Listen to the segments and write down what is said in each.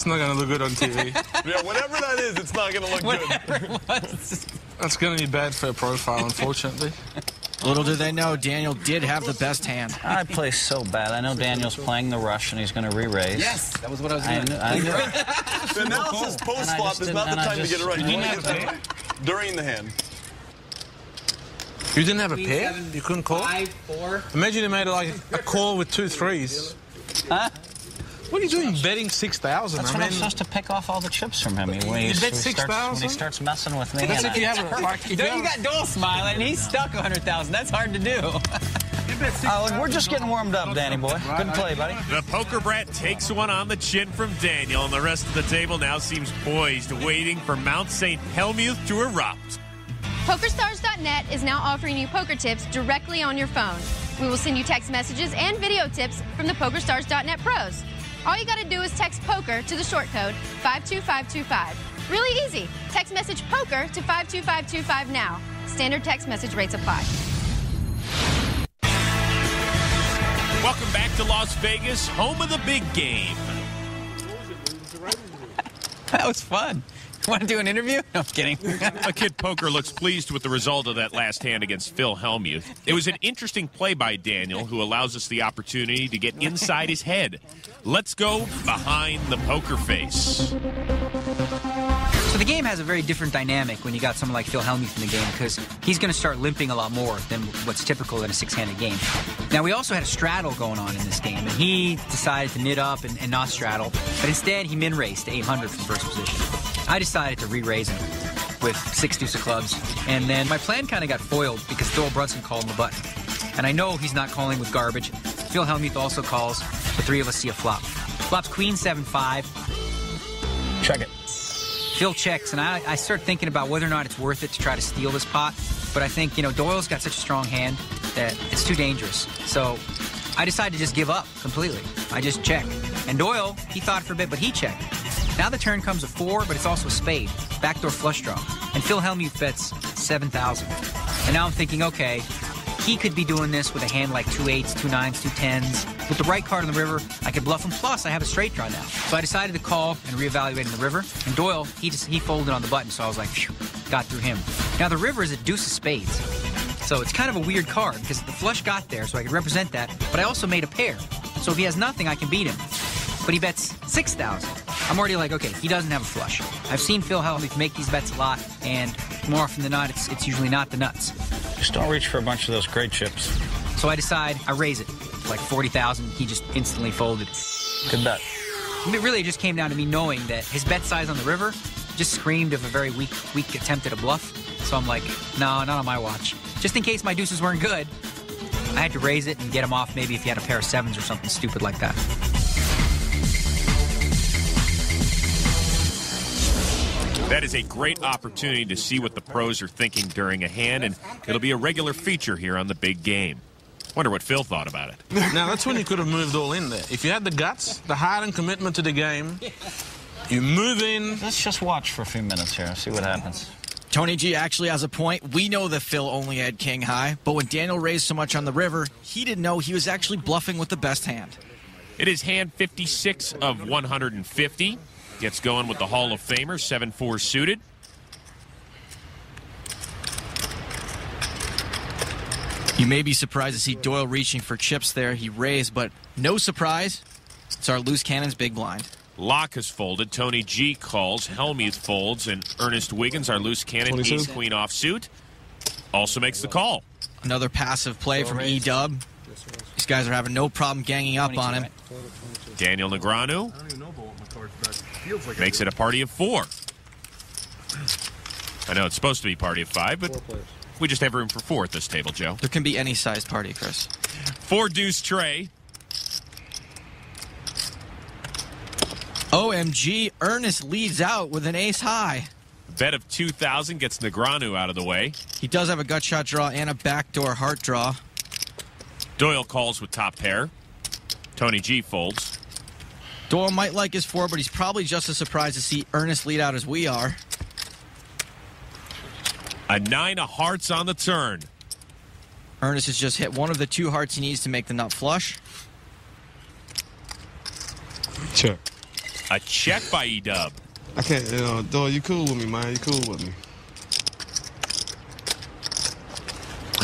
It's not going to look good on TV. Yeah, whatever that is, it's not going to look good. That's going to be bad for a profile, unfortunately. Little do they know, Daniel did have the best hand. I play so bad. I know Daniel's playing the rush, and he's going to re-raise. Yes, that was what I was doing. The analysis post-flop is not the time to get it right. You want to get it during the hand. You didn't have a pair? You couldn't call? 5, 4. Imagine you made like a call with 2 3s. Huh? What are you doing betting 6,000? That's when I'm supposed to pick off all the chips from him. When he bet 6,000? When he starts messing with me. That's if you have it. Like, You got Doyle smiling, and he's stuck 100,000. That's hard to do. Oh, we're just getting warmed up, Danny boy. Good play, buddy. The poker brat takes one on the chin from Daniel, and the rest of the table now seems poised, waiting for Mount St. Helmuth to erupt. PokerStars.net is now offering you poker tips directly on your phone. We will send you text messages and video tips from the PokerStars.net pros. All you got to do is text POKER to the short code 52525. Really easy. Text message POKER to 52525 now. Standard text message rates apply. Welcome back to Las Vegas, home of the big game. That was fun. Want to do an interview? No, I'm kidding. A Kid Poker looks pleased with the result of that last hand against Phil Hellmuth. It was an interesting play by Daniel, who allows us the opportunity to get inside his head. Let's go behind the poker face. So the game has a very different dynamic when you got someone like Phil Hellmuth in the game, because he's going to start limping a lot more than what's typical in a six-handed game. Now, we also had a straddle going on in this game, and he decided to knit up and not straddle, but instead he min-raised to 800 from first position. I decided to re-raise him with 6 deuce of clubs, and then my plan kind of got foiled because Thor Brunson called the button. And I know he's not calling with garbage. Phil Hellmuth also calls. The three of us see a flop. Flops queen 7-5. Check it. Phil checks, and I start thinking about whether or not it's worth it to try to steal this pot. But I think, Doyle's got such a strong hand that it's too dangerous. So I decided to just give up completely. I just check. And Doyle, he thought for a bit, but he checked. Now the turn comes a 4, but it's also a spade. Backdoor flush draw. And Phil Hellmuth bets 7,000. And now I'm thinking, okay, he could be doing this with a hand like 2 8s, 2 9s, 2 10s. With the right card on the river, I could bluff him. Plus, I have a straight draw now. So I decided to call and reevaluate in the river. And Doyle, he folded on the button, so I was like, phew, got through him. Now the river is a deuce of spades. So it's kind of a weird card because the flush got there, so I could represent that. But I also made a pair. So if he has nothing, I can beat him. But he bets 6,000. I'm already like, okay, he doesn't have a flush. I've seen Phil Hellmuth make these bets a lot, and more often than not, it's usually not the nuts. Just don't reach for a bunch of those great chips. So I decide, I raise it, like 40,000. He just instantly folded. Good bet. It really just came down to me knowing that his bet size on the river just screamed of a very weak attempt at a bluff. So I'm like, no, not on my watch. Just in case my deuces weren't good, I had to raise it and get him off maybe if he had a pair of 7s or something stupid like that. That is a great opportunity to see what the pros are thinking during a hand, and it'll be a regular feature here on the big game. Wonder what Phil thought about it. Now, that's when you could have moved all in there. If you had the guts, the heart and commitment to the game, you move in. Let's just watch for a few minutes here, see what happens. Tony G actually has a point. We know that Phil only had king high, but when Daniel raised so much on the river, he didn't know he was actually bluffing with the best hand. It is hand 56 of 150. Gets going with the Hall of Famer, 7-4 suited. You may be surprised to see Doyle reaching for chips there. He raised, but no surprise. It's our loose cannon's big blind. Locke has folded. Tony G calls. Hellmuth folds. And Ernest Wiggins, our loose cannon, 22. ace-queen offsuit, also makes the call. Another passive play from E-Dub. These guys are having no problem ganging up on him. Daniel Negreanu makes it a party of 4. I know it's supposed to be party of 5, but we just have room for 4 at this table, Joe. There can be any size party, Chris. 4 deuce tray. OMG, Ernest leads out with an ace high. Bet of 2,000 gets Negreanu out of the way. He does have a gut shot draw and a backdoor heart draw. Doyle calls with top pair. Tony G folds. Doyle might like his 4, but he's probably just as surprised to see Ernest lead out as we are. A 9 of hearts on the turn. Ernest has just hit one of the 2 hearts he needs to make the nut flush. Sure. A check by E-Dub. I can't, Doyle, you cool with me, man. You cool with me.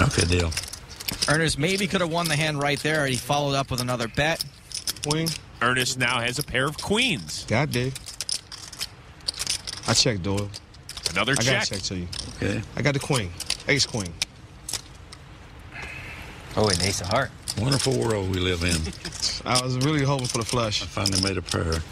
Okay, deal. Ernest maybe could have won the hand right there. He followed up with another bet. Queen. Ernest now has a pair of queens. God did. I checked, Doyle. Another I check. got to check to you. Okay. I got the queen. Ace queen. Oh, an ace of heart. Wonderful world we live in. I was really hoping for the flush. I finally made a pair.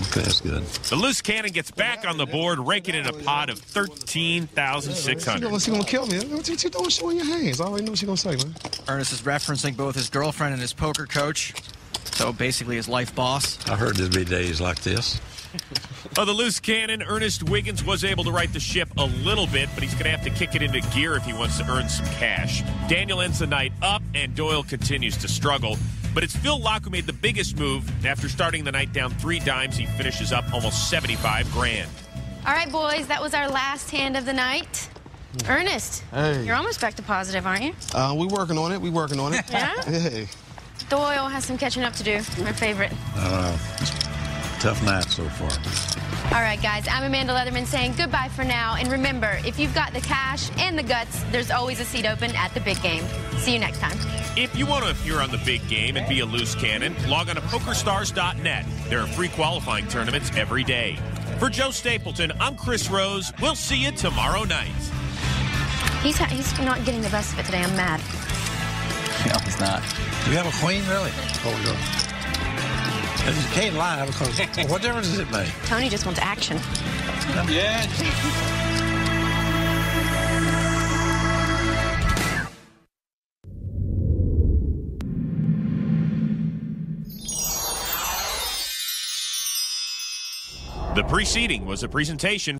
Okay, that's good. The loose cannon gets back on the board, raking in a pot of $13,600. She's going to kill me. What you doing showing your hands? I already know what she's going to say, man. Ernest is referencing both his girlfriend and his poker coach. So basically his life boss. I heard there'd be days like this. The loose cannon, Ernest Wiggins was able to right the ship a little bit, but he's going to have to kick it into gear if he wants to earn some cash. Daniel ends the night up, and Doyle continues to struggle. But it's Phil Locke who made the biggest move. After starting the night down 3 dimes, he finishes up almost 75 grand. All right, boys, that was our last hand of the night. Ernest, Hey. you're almost back to positive, aren't you? We working on it. We working on it. Yeah? Hey. Doyle has some catching up to do. My favorite. Tough night so far. All right, guys, I'm Amanda Leatherman saying goodbye for now. And remember, if you've got the cash and the guts, there's always a seat open at the big game. See you next time. If you want to appear on the big game and be a loose cannon, log on to PokerStars.net. There are free qualifying tournaments every day. For Joe Stapleton, I'm Chris Rose. We'll see you tomorrow night. He's not getting the best of it today. I'm mad. No, he's not. Do you have a queen, really? Oh, we go. And you can't lie because what difference does it make? Tony just wants action. Yeah. The preceding was a presentation